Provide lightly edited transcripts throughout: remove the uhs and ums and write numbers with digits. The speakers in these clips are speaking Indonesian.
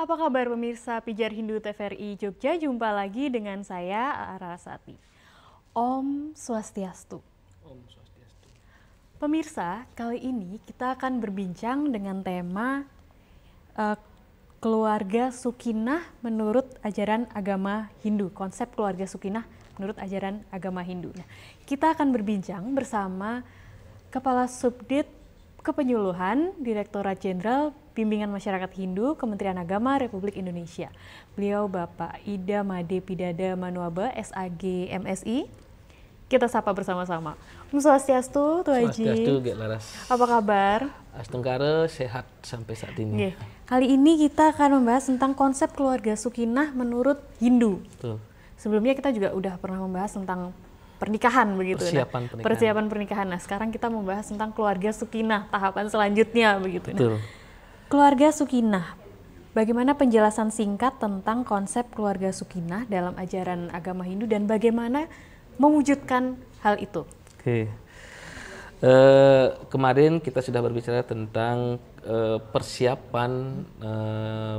Apa kabar pemirsa Pijar Hindu TVRI Jogja? Jumpa lagi dengan saya, Arasati. Om Swastiastu. Om Swastiastu. Pemirsa, kali ini kita akan berbincang dengan tema keluarga Sukinah menurut ajaran agama Hindu. Konsep keluarga Sukinah menurut ajaran agama Hindu. Nah, kita akan berbincang bersama Kepala Subdit Kepenyuluhan Direktorat Jenderal Bimbingan Masyarakat Hindu Kementerian Agama Republik Indonesia. Beliau Bapak Ida Made Pidada Manuaba, SAG MSI. Kita sapa bersama-sama. Om Swastiastu, Tu Haji. Swastiastu, Gek Laras. Apa kabar? Astungkara sehat sampai saat ini. Kali ini kita akan membahas tentang konsep keluarga Sukinah menurut Hindu. Betul. Sebelumnya kita juga udah pernah membahas tentang pernikahan begitu. Persiapan pernikahan. Nah, sekarang kita membahas tentang keluarga Sukinah, tahapan selanjutnya begitu. Betul. Keluarga Sukinah. Bagaimana penjelasan singkat tentang konsep keluarga Sukinah dalam ajaran agama Hindu dan bagaimana mewujudkan hal itu? Oke. Kemarin kita sudah berbicara tentang persiapan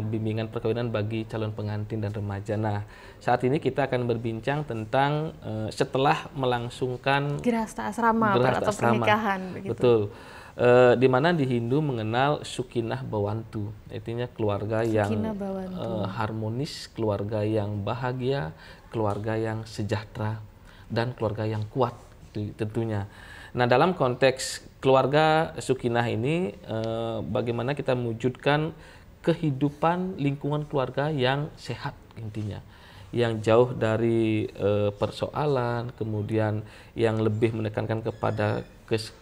bimbingan perkawinan bagi calon pengantin dan remaja. Nah, saat ini kita akan berbincang tentang setelah melangsungkan Grihasta asrama atau pernikahan. Begitu. Betul. Di mana di Hindu mengenal Sukinah Bawantu, artinya keluarga yang harmonis, keluarga yang bahagia, keluarga yang sejahtera, dan keluarga yang kuat tentunya. Nah, dalam konteks keluarga Sukinah ini, bagaimana kita mewujudkan kehidupan lingkungan keluarga yang sehat intinya, yang jauh dari persoalan, kemudian yang lebih menekankan kepada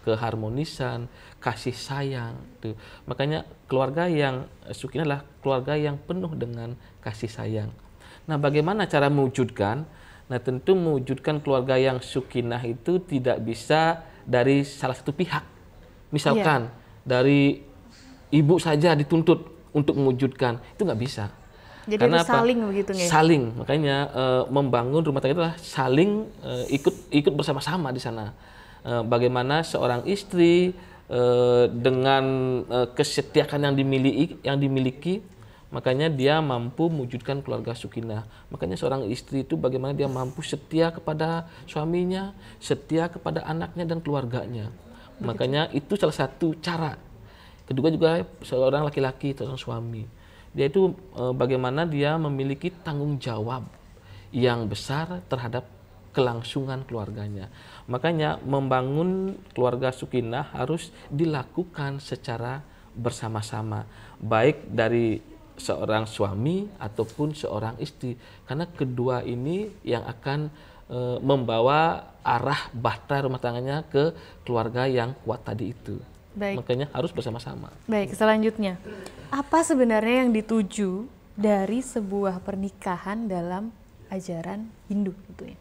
keharmonisan, kasih sayang. Tuh. Makanya keluarga yang Sukinah adalah keluarga yang penuh dengan kasih sayang. Nah, bagaimana cara mewujudkan? Nah, tentu mewujudkan keluarga yang Sukinah itu tidak bisa dari salah satu pihak. Misalkan dari ibu saja dituntut untuk mewujudkan, itu nggak bisa. Jadi karena saling begitu nggak? Saling, makanya membangun rumah tangga itu adalah saling ikut bersama-sama di sana. Bagaimana seorang istri dengan kesetiaan yang dimiliki, makanya dia mampu mewujudkan keluarga Sukinah. Makanya seorang istri itu bagaimana dia mampu setia kepada suaminya, setia kepada anaknya dan keluarganya. Begitu. Makanya itu salah satu cara. Kedua juga seorang laki-laki, seorang suami. Dia itu bagaimana dia memiliki tanggung jawab yang besar terhadap kelangsungan keluarganya. Makanya membangun keluarga Sukinah harus dilakukan secara bersama-sama, baik dari seorang suami ataupun seorang istri, karena kedua ini yang akan membawa arah bahtera rumah tangganya ke keluarga yang kuat tadi itu. Baik. Makanya harus bersama-sama. Baik, selanjutnya apa sebenarnya yang dituju dari sebuah pernikahan dalam ajaran Hindu gitu ya?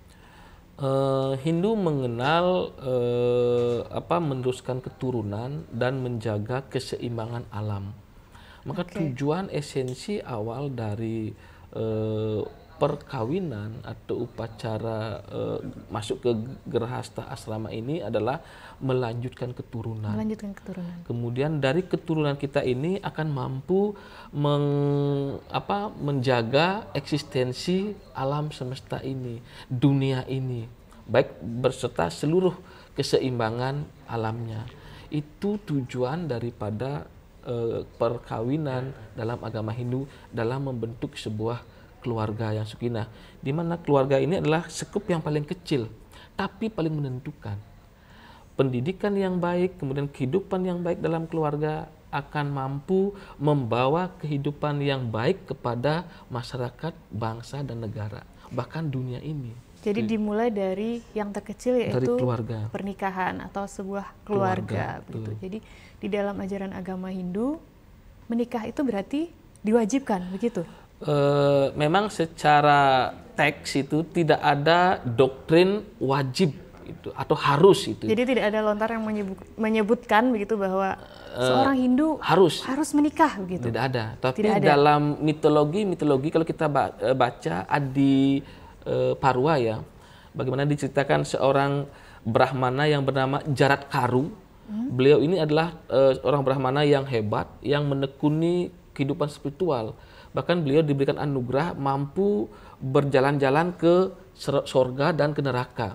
Hindu mengenal meneruskan keturunan dan menjaga keseimbangan alam. Maka tujuan esensi awal dari perkawinan atau upacara masuk ke Grihasta asrama ini adalah melanjutkan keturunan. Kemudian dari keturunan kita ini akan mampu menjaga eksistensi alam semesta ini, dunia ini, baik berserta seluruh keseimbangan alamnya. Itu tujuan daripada perkawinan dalam agama Hindu dalam membentuk sebuah keluarga yang Sukinah, di mana keluarga ini adalah sekup yang paling kecil tapi paling menentukan. Pendidikan yang baik, kemudian kehidupan yang baik dalam keluarga akan mampu membawa kehidupan yang baik kepada masyarakat, bangsa dan negara, bahkan dunia ini. Jadi dimulai dari yang terkecil, yaitu dari keluarga, pernikahan atau sebuah keluarga begitu. Jadi di dalam ajaran agama Hindu, menikah itu berarti diwajibkan begitu? Memang secara teks itu tidak ada doktrin wajib itu atau harus itu. Jadi tidak ada lontar yang menyebutkan begitu bahwa seorang Hindu harus menikah begitu. Tidak ada. Tapi dalam mitologi kalau kita baca Adi Parwa ya, bagaimana diceritakan seorang Brahmana yang bernama Jarat Karu. Beliau ini adalah orang Brahmana yang hebat yang menekuni kehidupan spiritual. Bahkan beliau diberikan anugerah mampu berjalan-jalan ke sorga dan ke neraka.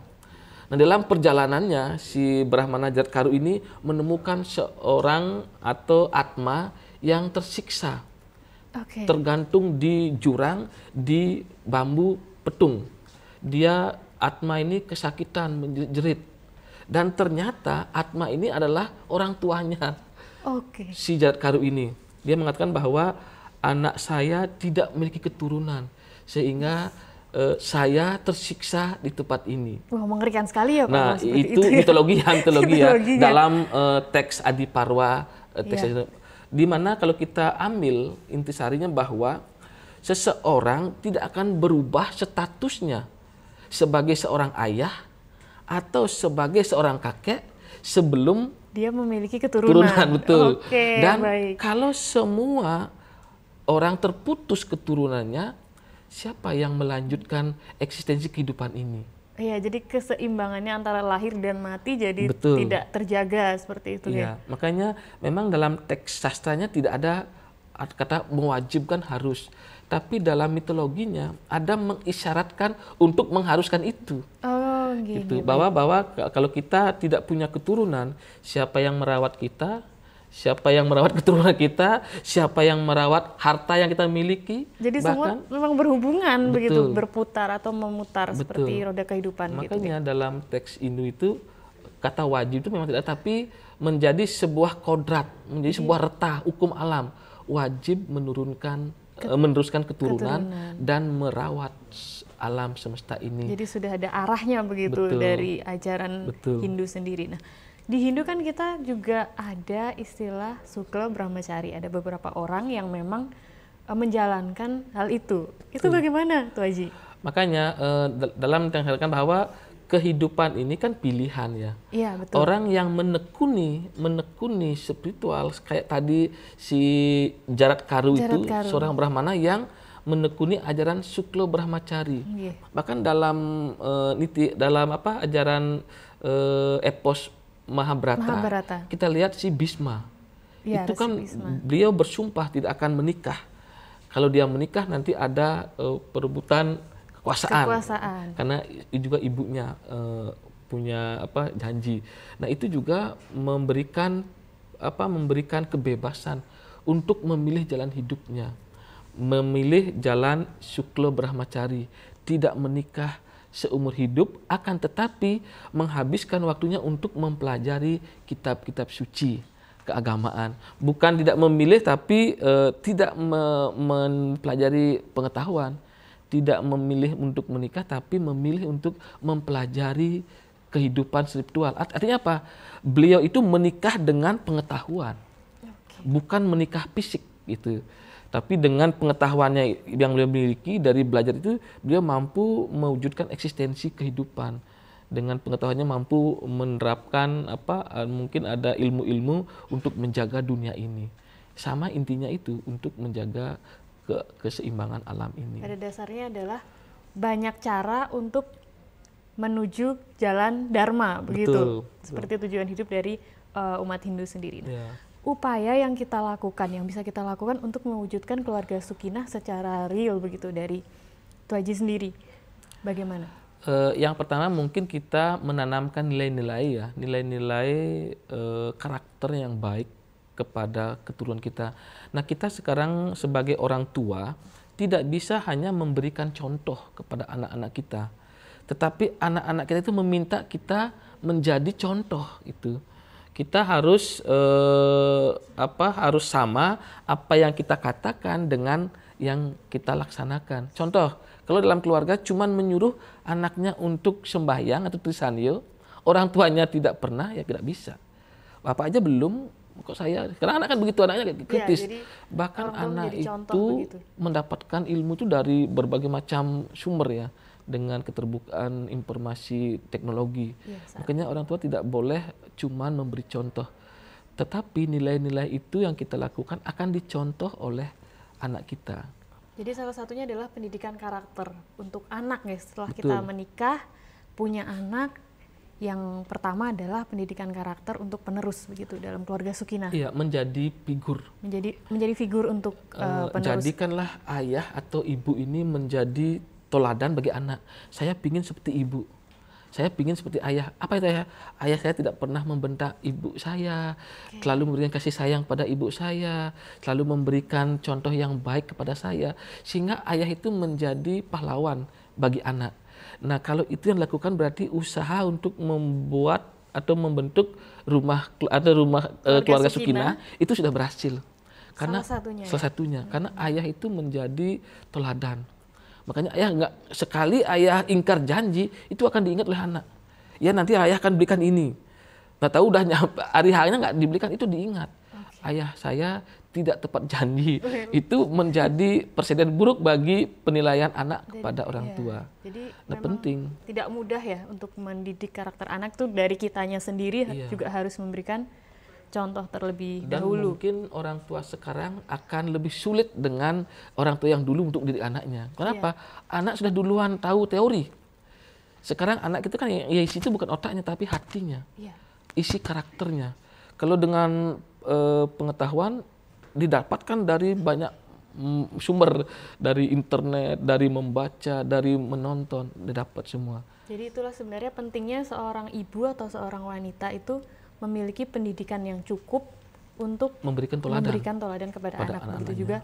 Nah, dalam perjalanannya si Brahmana Jaratkaru ini menemukan seorang atau atma yang tersiksa, tergantung di jurang di bambu petung. Dia atma ini kesakitan, menjerit. Dan ternyata atma ini adalah orang tuanya si Jaratkaru ini. Dia mengatakan bahwa anak saya tidak memiliki keturunan sehingga saya tersiksa di tempat ini. Wah, mengerikan sekali ya Pak. Nah, itu mitologi ya dalam teks Adiparwa, di mana kalau kita ambil intisarinya bahwa seseorang tidak akan berubah statusnya sebagai seorang ayah atau sebagai seorang kakek sebelum dia memiliki keturunan. Betul. Dan kalau semua orang terputus keturunannya, siapa yang melanjutkan eksistensi kehidupan ini? Iya, jadi keseimbangannya antara lahir dan mati jadi tidak terjaga seperti itu ya. Makanya memang dalam teks sastranya tidak ada kata mewajibkan harus, tapi dalam mitologinya ada mengisyaratkan untuk mengharuskan itu. Gitu. Bahwa kalau kita tidak punya keturunan, siapa yang merawat kita? Siapa yang merawat keturunan kita? Siapa yang merawat harta yang kita miliki? Jadi semua memang berhubungan begitu, berputar atau memutar seperti roda kehidupan. Makanya dalam teks Hindu itu kata wajib itu memang tidak, tapi menjadi sebuah kodrat, menjadi sebuah retah hukum alam. Wajib meneruskan keturunan dan merawat alam semesta ini. Jadi sudah ada arahnya begitu dari ajaran Hindu sendiri. Nah, di Hindu kan kita juga ada istilah Sukla Brahmachari. Ada beberapa orang yang memang menjalankan hal itu. Itu bagaimana Tuh Haji? Makanya dalam dikatakan bahwa kehidupan ini kan pilihan ya. Iya, betul. Orang yang menekuni spiritual kayak tadi si Jaratkaru itu seorang Brahmana yang menekuni ajaran Sukla Brahmachari. Bahkan dalam ajaran epos Mahabharata, kita lihat si Bhisma. Itu kan beliau bersumpah tidak akan menikah. Kalau dia menikah nanti ada perebutan kekuasaan. Karena juga ibunya punya janji. Nah, itu juga memberikan kebebasan untuk memilih jalan hidupnya. Memilih jalan Sukla Brahmachari, tidak menikah seumur hidup, akan tetapi menghabiskan waktunya untuk mempelajari kitab-kitab suci keagamaan. Bukan tidak memilih, tapi tidak mempelajari pengetahuan. Tidak memilih untuk menikah, tapi memilih untuk mempelajari kehidupan spiritual. Artinya apa? Beliau itu menikah dengan pengetahuan, bukan menikah fisik gitu. Tapi dengan pengetahuannya yang beliau miliki dari belajar itu, beliau mampu mewujudkan eksistensi kehidupan. Dengan pengetahuannya mampu menerapkan mungkin ada ilmu-ilmu untuk menjaga dunia ini. Sama intinya itu, untuk menjaga keseimbangan alam ini. Pada dasarnya adalah banyak cara untuk menuju jalan Dharma, begitu. Seperti tujuan hidup dari umat Hindu sendiri. Upaya yang kita lakukan, yang bisa kita lakukan untuk mewujudkan keluarga Sukinah secara real begitu dari Tuh Haji sendiri, bagaimana? Yang pertama mungkin kita menanamkan nilai-nilai nilai-nilai karakter yang baik kepada keturunan kita. Nah, kita sekarang sebagai orang tua tidak bisa hanya memberikan contoh kepada anak-anak kita, tetapi anak-anak kita itu meminta kita menjadi contoh itu. Kita harus harus sama apa yang kita katakan dengan yang kita laksanakan. Contoh, kalau dalam keluarga cuman menyuruh anaknya untuk sembahyang atau trisanyo, orang tuanya tidak pernah, ya tidak bisa. Bapak aja belum, kok saya, karena anak kan begitu, anaknya kritis. Ya, bahkan anak itu mendapatkan ilmu itu dari berbagai macam sumber ya, dengan keterbukaan informasi teknologi. Makanya orang tua tidak boleh cuman memberi contoh, tetapi nilai-nilai itu yang kita lakukan akan dicontoh oleh anak kita. Jadi salah satunya adalah pendidikan karakter untuk anak ya, setelah kita menikah, punya anak, Yang pertama adalah pendidikan karakter untuk penerus begitu dalam keluarga Sukinah. Iya, menjadi figur. Menjadi figur untuk penerus. Jadikanlah ayah atau ibu ini menjadi teladan bagi anak. Saya pingin seperti ibu. Saya pingin seperti ayah. Apa itu ayah? Ayah saya tidak pernah membentak ibu saya, selalu memberikan kasih sayang pada ibu saya, selalu memberikan contoh yang baik kepada saya, sehingga ayah itu menjadi pahlawan bagi anak. Nah, kalau itu yang dilakukan berarti usaha untuk membuat atau membentuk rumah keluarga Sukinah itu sudah berhasil. Karena salah satunya karena ayah itu menjadi teladan. Makanya ayah nggak sekali ayah ingkar janji itu akan diingat oleh anak. Ya nanti ayah akan berikan ini. Nggak tahu udah hari hanya nggak diberikan itu diingat. Ayah saya tidak tepat janji. Itu menjadi presiden buruk bagi penilaian anak kepada orang tua. Jadi penting. Tidak mudah ya untuk mendidik karakter anak tuh dari kitanya sendiri juga harus memberikan contoh terlebih dahulu. Mungkin orang tua sekarang akan lebih sulit dengan orang tua yang dulu untuk didik anaknya. Kenapa? Anak sudah duluan tahu teori. Sekarang anak itu kan ya isi itu bukan otaknya tapi hatinya. Isi karakternya. Kalau dengan pengetahuan didapatkan dari banyak sumber, dari internet, dari membaca, dari menonton, didapat semua. Jadi itulah sebenarnya pentingnya seorang ibu atau seorang wanita itu memiliki pendidikan yang cukup untuk memberikan teladan kepada anak, begitu juga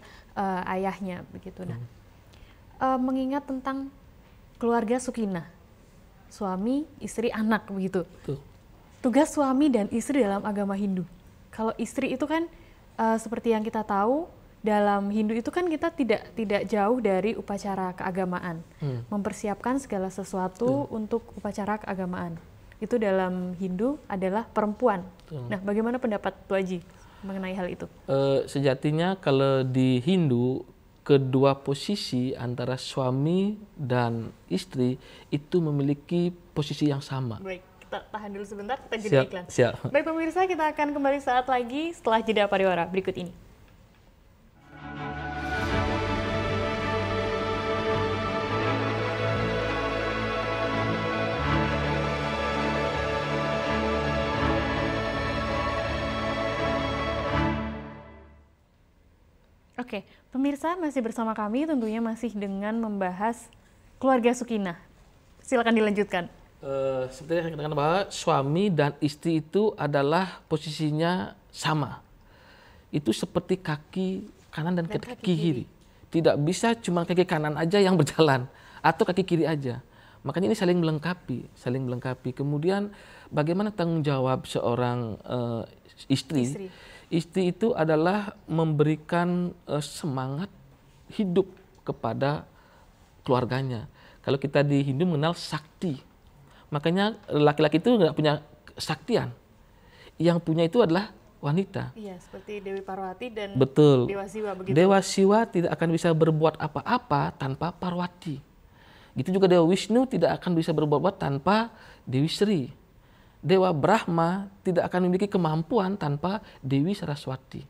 ayahnya begitu. Nah, mengingat tentang keluarga Sukinah, suami, istri, anak begitu. Tugas suami dan istri dalam agama Hindu. Kalau istri itu kan seperti yang kita tahu dalam Hindu itu kan kita tidak jauh dari upacara keagamaan, mempersiapkan segala sesuatu untuk upacara keagamaan. Itu dalam Hindu adalah perempuan. Nah, bagaimana pendapat Tu Aji mengenai hal itu? Sejatinya kalau di Hindu, kedua posisi antara suami dan istri itu memiliki posisi yang sama. Baik, kita tahan dulu sebentar, kita jeda iklan. Siap. Baik pemirsa, kita akan kembali saat lagi setelah jeda pariwara berikut ini. Oke, pemirsa masih bersama kami tentunya masih dengan membahas keluarga Sukinah. Silakan dilanjutkan. Seperti yang katakan bahwa suami dan istri itu adalah posisinya sama. Itu seperti kaki kanan dan kaki kiri. Tidak bisa cuma kaki kanan aja yang berjalan atau kaki kiri aja. Makanya ini saling melengkapi. Kemudian bagaimana tanggung jawab seorang istri? Istri itu adalah memberikan semangat hidup kepada keluarganya. Kalau kita di Hindu mengenal sakti. Makanya laki-laki itu nggak punya saktian. Yang punya itu adalah wanita. Iya, seperti Dewi Parwati dan Dewa Siwa begitu. Dewa Siwa tidak akan bisa berbuat apa-apa tanpa Parwati. Gitu juga Dewa Wisnu tidak akan bisa berbuat tanpa Dewi Sri. Dewa Brahma tidak akan memiliki kemampuan tanpa Dewi Saraswati.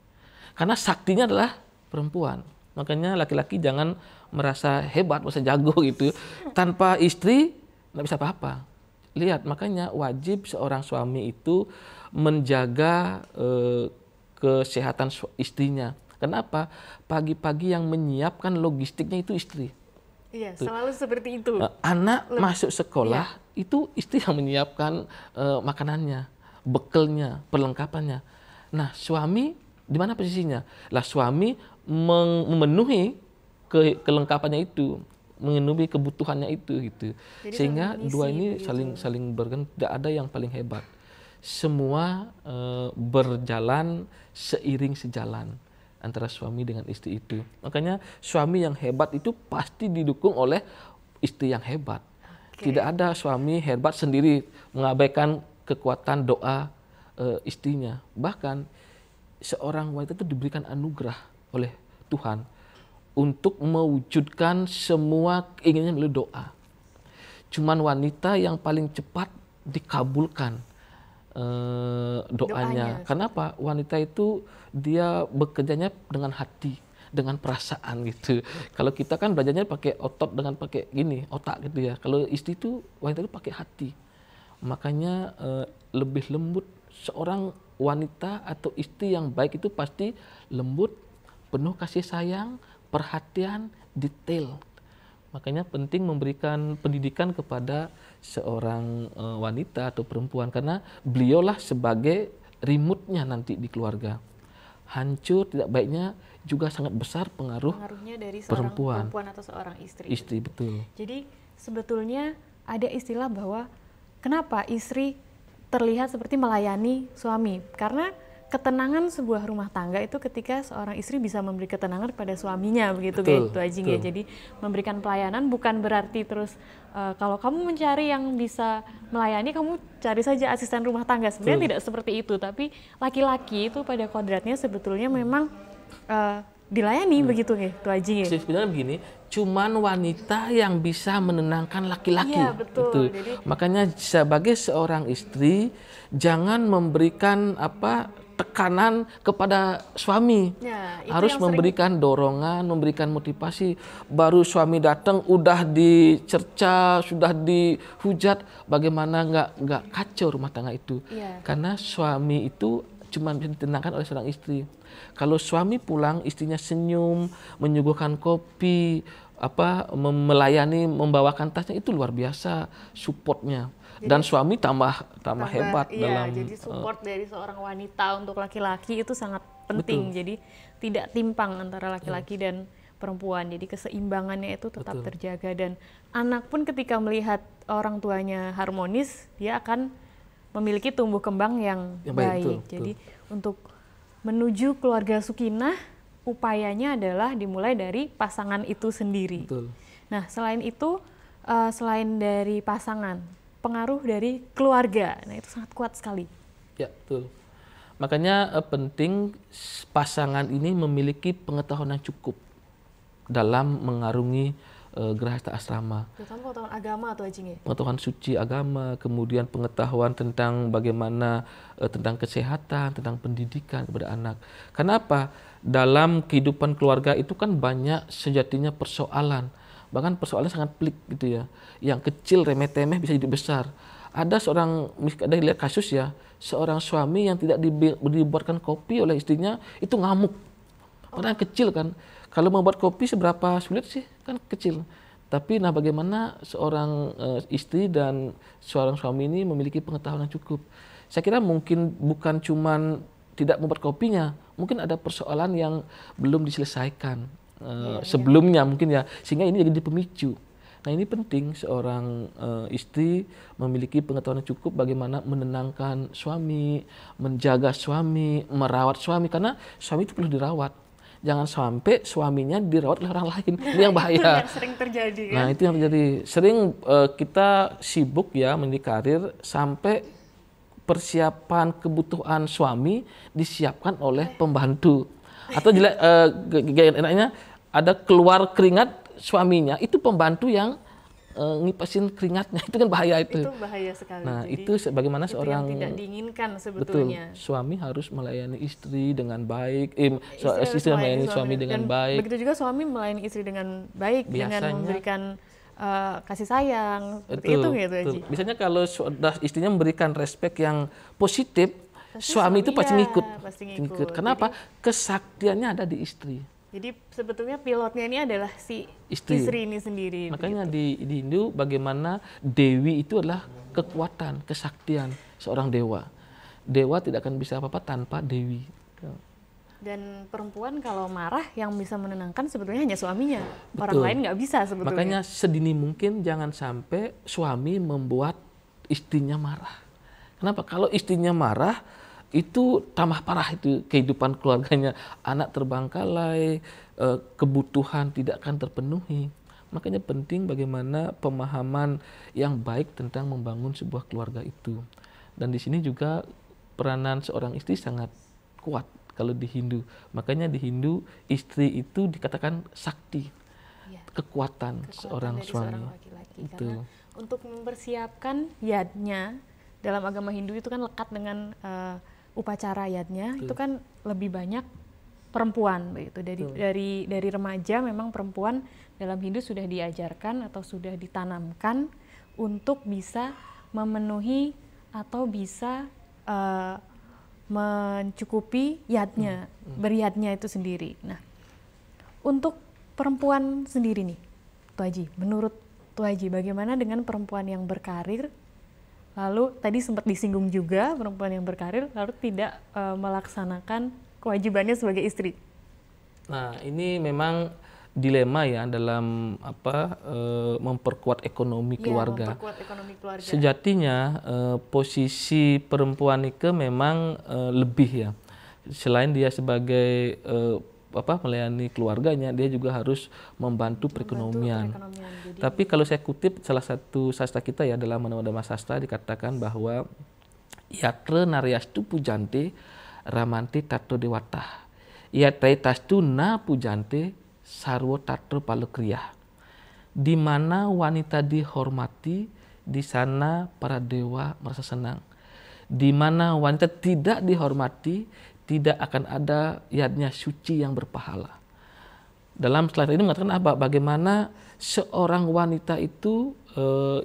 Karena saktinya adalah perempuan. Makanya laki-laki jangan merasa hebat, merasa jago gitu. Tanpa istri nggak bisa apa-apa. Lihat, makanya wajib seorang suami itu menjaga kesehatan istrinya. Kenapa? Pagi-pagi yang menyiapkan logistiknya itu istri. Iya, selalu seperti itu. Anak masuk sekolah, itu istri yang menyiapkan makanannya, bekalnya, perlengkapannya. Nah, suami di mana posisinya? Lah, suami memenuhi kelengkapannya itu, memenuhi kebutuhannya itu gitu. Jadi sehingga dua ini saling bergantung, tidak ada yang paling hebat. Semua berjalan seiring sejalan antara suami dengan istri itu. Makanya suami yang hebat itu pasti didukung oleh istri yang hebat. Tidak ada suami hebat sendiri mengabaikan kekuatan doa istrinya. Bahkan seorang wanita itu diberikan anugerah oleh Tuhan untuk mewujudkan semua keinginannya melalui doa. Cuman wanita yang paling cepat dikabulkan doanya. Kenapa? Wanita itu dia bekerjanya dengan hati, dengan perasaan gitu. Kalau kita kan belajarnya pakai otot dengan pakai gini, otak gitu ya. Kalau istri itu wanita itu pakai hati. Makanya lebih lembut. Seorang wanita atau istri yang baik itu pasti lembut, penuh kasih sayang, perhatian, detail. Makanya penting memberikan pendidikan kepada seorang wanita atau perempuan, karena beliaulah sebagai remote-nya nanti di keluarga. Hancur tidak baiknya juga sangat besar pengaruhnya dari seorang perempuan atau seorang istri. Istri, betul. Jadi sebetulnya ada istilah bahwa kenapa istri terlihat seperti melayani suami, karena ketenangan sebuah rumah tangga itu ketika seorang istri bisa memberi ketenangan pada suaminya, begitu gitu aja ya. Jadi memberikan pelayanan bukan berarti terus kalau kamu mencari yang bisa melayani, kamu cari saja asisten rumah tangga. Sebenarnya tidak seperti itu, tapi laki-laki itu pada kodratnya sebetulnya memang dilayani begitu aja ya. Sebenarnya begini, cuman wanita yang bisa menenangkan laki-laki. Iya, betul. Jadi, makanya sebagai seorang istri jangan memberikan tekanan kepada suami. Ya, harus memberikan dorongan, memberikan motivasi. Baru suami datang udah dicerca, sudah dihujat, bagaimana nggak kacau rumah tangga itu. Ya. Karena suami itu cuma bisa ditenangkan oleh seorang istri. Kalau suami pulang, istrinya senyum, menyuguhkan kopi, melayani, membawakan tasnya, itu luar biasa supportnya. Dan suami tambah hebat dalam. Jadi support dari seorang wanita untuk laki-laki itu sangat penting. Betul. Jadi tidak timpang antara laki-laki dan perempuan. Jadi keseimbangannya itu tetap terjaga, dan anak pun ketika melihat orang tuanya harmonis, dia akan memiliki tumbuh kembang yang baik. Jadi untuk menuju keluarga Sukinah, upayanya adalah dimulai dari pasangan itu sendiri. Betul. Nah, selain itu, selain dari pasangan, pengaruh dari keluarga, nah itu sangat kuat sekali. Ya, betul. Makanya penting pasangan ini memiliki pengetahuan yang cukup dalam mengarungi Grahasta Asrama. Terutama pengetahuan agama atau ajing ya? Pengetahuan suci agama, kemudian pengetahuan tentang bagaimana tentang kesehatan, tentang pendidikan kepada anak. Kenapa? Dalam kehidupan keluarga itu kan banyak sejatinya persoalan. Bahkan persoalannya sangat pelik gitu ya. Yang kecil remeh-temeh bisa jadi besar. Ada lihat kasus ya, seorang suami yang tidak dibuatkan kopi oleh istrinya itu ngamuk. Padahal kecil kan. Kalau membuat kopi seberapa sulit sih? Kan kecil. Tapi bagaimana seorang istri dan seorang suami ini memiliki pengetahuan yang cukup. Saya kira mungkin bukan cuman tidak membuat kopinya, mungkin ada persoalan yang belum diselesaikan sebelumnya mungkin ya, sehingga ini jadi pemicu. Nah, ini penting seorang istri memiliki pengetahuan yang cukup bagaimana menenangkan suami, menjaga suami, merawat suami, karena suami itu perlu dirawat. Jangan sampai suaminya dirawat oleh orang lain. Ini yang bahaya. Itu yang sering terjadi kan? Nah, itu yang terjadi. Sering kita sibuk ya meniti karir sampai persiapan kebutuhan suami disiapkan oleh pembantu. Atau enaknya ada keluar keringat suaminya, itu pembantu yang ngipasin keringatnya, itu kan bahaya itu. Itu bahaya sekali. Nah, jadi, itu bagaimana itu seorang yang tidak diinginkan sebetulnya. Betul, suami harus melayani istri dengan baik, istri melayani suami dengan baik. Begitu juga suami melayani istri dengan baik, dengan memberikan kasih sayang, seperti itu gitu aja. Biasanya kalau istrinya memberikan respek yang positif, suami itu pasti ngikut. Kenapa? Jadi, kesaktiannya ada di istri. Jadi sebetulnya pilotnya ini adalah si istri ini sendiri. Makanya di Hindu bagaimana Dewi itu adalah kekuatan, kesaktian seorang dewa. Dewa tidak akan bisa apa-apa tanpa Dewi. Dan perempuan kalau marah yang bisa menenangkan sebetulnya hanya suaminya. Betul. Orang lain nggak bisa sebetulnya. Makanya sedini mungkin jangan sampai suami membuat istrinya marah. Kenapa? Kalau istrinya marah, itu tambah parah itu kehidupan keluarganya. Anak terbengkalai, kebutuhan tidak akan terpenuhi. Makanya penting bagaimana pemahaman yang baik tentang membangun sebuah keluarga itu. Dan di sini juga peranan seorang istri sangat kuat kalau di Hindu. Makanya di Hindu istri itu dikatakan sakti, kekuatan seorang suami. Karena untuk mempersiapkan yadnya dalam agama Hindu itu kan lekat dengan upacara yadnya. Itu kan lebih banyak perempuan begitu. Dari remaja memang perempuan dalam Hindu sudah diajarkan atau sudah ditanamkan untuk bisa memenuhi atau bisa mencukupi yadnya, beryadnya itu sendiri. Nah, untuk perempuan sendiri nih, Tuh Haji, menurut Tuh Haji, bagaimana dengan perempuan yang berkarir, lalu tadi sempat disinggung juga perempuan yang berkarir, lalu tidak melaksanakan kewajibannya sebagai istri? Nah, ini memang dilema ya dalam memperkuat ekonomi keluarga. Memperkuat ekonomi keluarga. Sejatinya posisi perempuan itu memang lebih ya. Selain dia sebagai melayani keluarganya, dia juga harus membantu perekonomian. Tapi kalau saya kutip salah satu sastra kita ya, dalam Manodama Sastra dikatakan bahwa yatra naryastu pujante ramanti tato dewata. Yatra tastu na pujante sarwo tato palekriyah. Di mana wanita dihormati, di sana para dewa merasa senang. Di mana wanita tidak dihormati, tidak akan ada yadnya suci yang berpahala. Dalam slide ini mengatakan apa? Bagaimana seorang wanita itu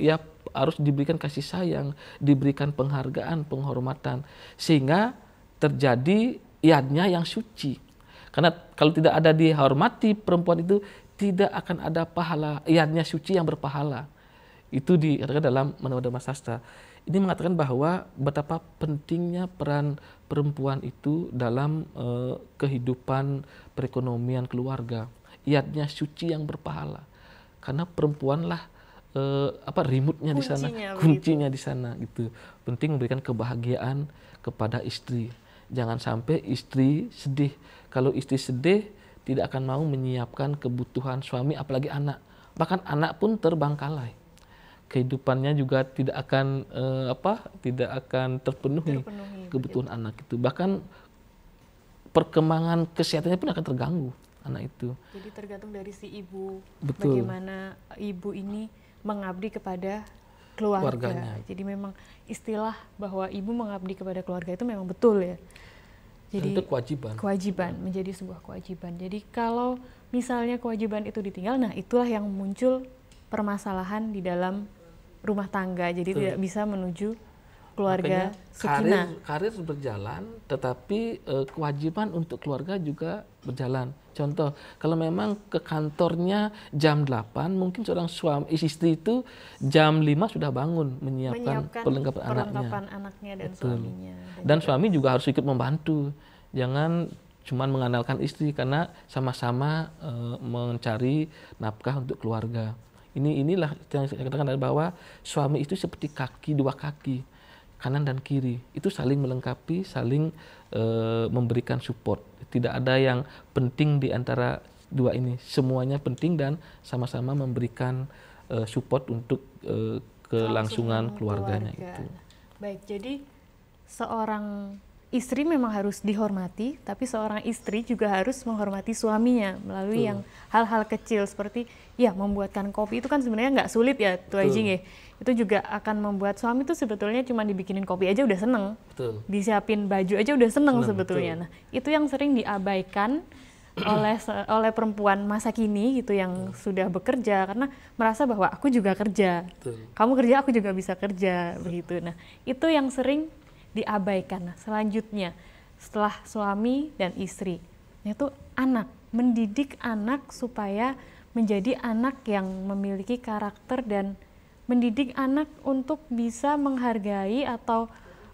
ya harus diberikan kasih sayang, diberikan penghargaan, penghormatan, sehingga terjadi yadnya yang suci. Karena kalau tidak ada dihormati, perempuan itu tidak akan ada pahala, yadnya suci yang berpahala. Itu dikatakan dalam Manodama Sastra. Ini mengatakan bahwa betapa pentingnya peran perempuan itu dalam kehidupan perekonomian keluarga. Yadnya suci yang berpahala. Karena perempuanlah remote-nya di sana, kuncinya di sana gitu. Penting memberikan kebahagiaan kepada istri. Jangan sampai istri sedih. Kalau istri sedih, tidak akan mau menyiapkan kebutuhan suami, apalagi anak. Bahkan anak pun terbengkalai. Kehidupannya juga tidak akan terpenuhi kebutuhan anak itu. Bahkan perkembangan kesehatannya pun akan terganggu anak itu. Jadi tergantung dari si ibu. Betul. Bagaimana ibu ini mengabdi kepada keluarganya. Jadi memang istilah bahwa ibu mengabdi kepada keluarga itu memang betul ya. Jadi itu kewajiban. Menjadi sebuah kewajiban. Jadi kalau misalnya kewajiban itu ditinggal, nah itulah yang muncul permasalahan di dalam rumah tangga. Jadi tidak bisa menuju keluarga sakinah. Karir berjalan, tetapi kewajiban untuk keluarga juga berjalan. Contoh, kalau memang ke kantornya jam 8, mungkin seorang istri itu jam 5 sudah bangun menyiapkan perlengkapan anaknya dan suaminya. Dan suami juga harus ikut membantu. Jangan cuma mengandalkan istri, karena sama-sama mencari nafkah untuk keluarga. Inilah yang saya katakan bahwa suami itu seperti dua kaki, kanan dan kiri. Itu saling melengkapi, saling memberikan support. Tidak ada yang penting di antara dua ini. Semuanya penting dan sama-sama memberikan support untuk kelangsungan keluarganya itu. Baik, jadi seorang istri memang harus dihormati, tapi seorang istri juga harus menghormati suaminya melalui yang hal-hal kecil seperti ya membuatkan kopi itu kan sebenarnya nggak sulit ya Tuh Haji. Itu juga akan membuat suami itu sebetulnya cuma dibikinin kopi aja udah seneng. Disiapin baju aja udah seneng sebetulnya. Nah, itu yang sering diabaikan oleh perempuan masa kini gitu yang sudah bekerja, karena merasa bahwa aku juga kerja. Kamu kerja, aku juga bisa kerja begitu. Nah, itu yang sering diabaikan. Nah, selanjutnya setelah suami dan istri, yaitu anak, mendidik anak supaya menjadi anak yang memiliki karakter dan mendidik anak untuk bisa menghargai atau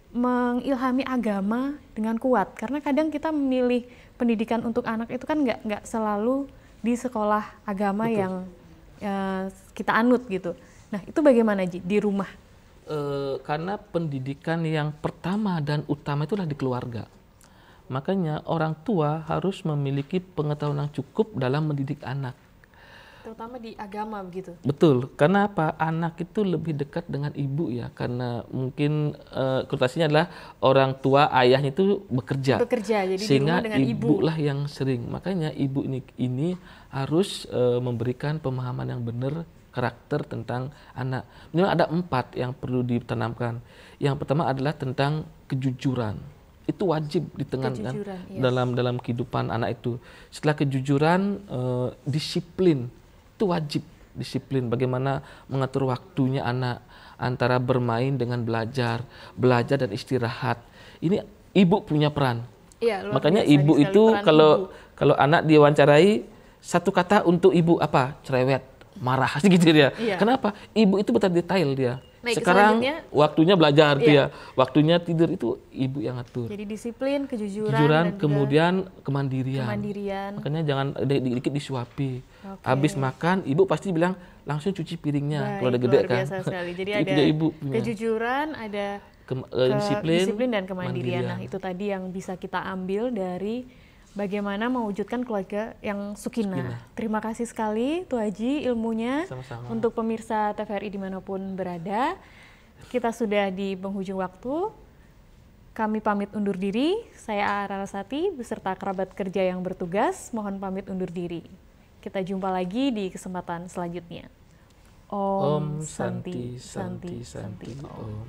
mengilhami agama dengan kuat. Karena kadang kita memilih pendidikan untuk anak itu kan nggak selalu di sekolah agama yang kita anut gitu. Nah, itu bagaimana Ji di rumah? Karena pendidikan yang pertama dan utama itulah di keluarga. Makanya orang tua harus memiliki pengetahuan yang cukup dalam mendidik anak. Terutama di agama begitu. Betul, karena apa? Anak itu lebih dekat dengan ibu ya, karena mungkin konotasinya adalah orang tua, ayahnya itu bekerja jadi sehingga di rumah dengan ibu lah yang sering. Makanya ibu ini harus memberikan pemahaman yang benar karakter tentang anak. Minimal ada 4 yang perlu ditanamkan. Yang pertama adalah tentang kejujuran. Itu wajib ditekankan dalam kehidupan anak itu. Setelah kejujuran, disiplin itu wajib disiplin, bagaimana mengatur waktunya anak antara bermain dengan belajar, belajar dan istirahat. Ini ibu punya peran. Iya, luar Makanya biasa ibu sekali itu peran kalau anak diwawancarai, satu kata untuk ibu apa? Cerewet, marah gitu dia. Iya. Kenapa? Ibu itu betul detail dia. Baik, Sekarang selanjutnya, waktunya belajar iya. dia, waktunya tidur itu ibu yang atur. jadi disiplin, kejujuran, Kejujuran, dan kemudian kemandirian. kemandirian. Makanya jangan dikit disuapi. Oke. Habis makan, ibu pasti bilang langsung cuci piringnya. Baik, Kalau udah gede luar kan. biasa sekali. Jadi Itu ada dia ibu punya. kejujuran, ada Disiplin dan kemandirian. Nah, itu tadi yang bisa kita ambil dari bagaimana mewujudkan keluarga yang sukinah. Terima kasih sekali Tuh Haji ilmunya. Sama-sama. Untuk pemirsa TVRI dimanapun berada, kita sudah di penghujung waktu. Kami pamit undur diri. Saya Rarasati beserta kerabat kerja yang bertugas mohon pamit undur diri. Kita jumpa lagi di kesempatan selanjutnya. Om Santi Santi Santi Om.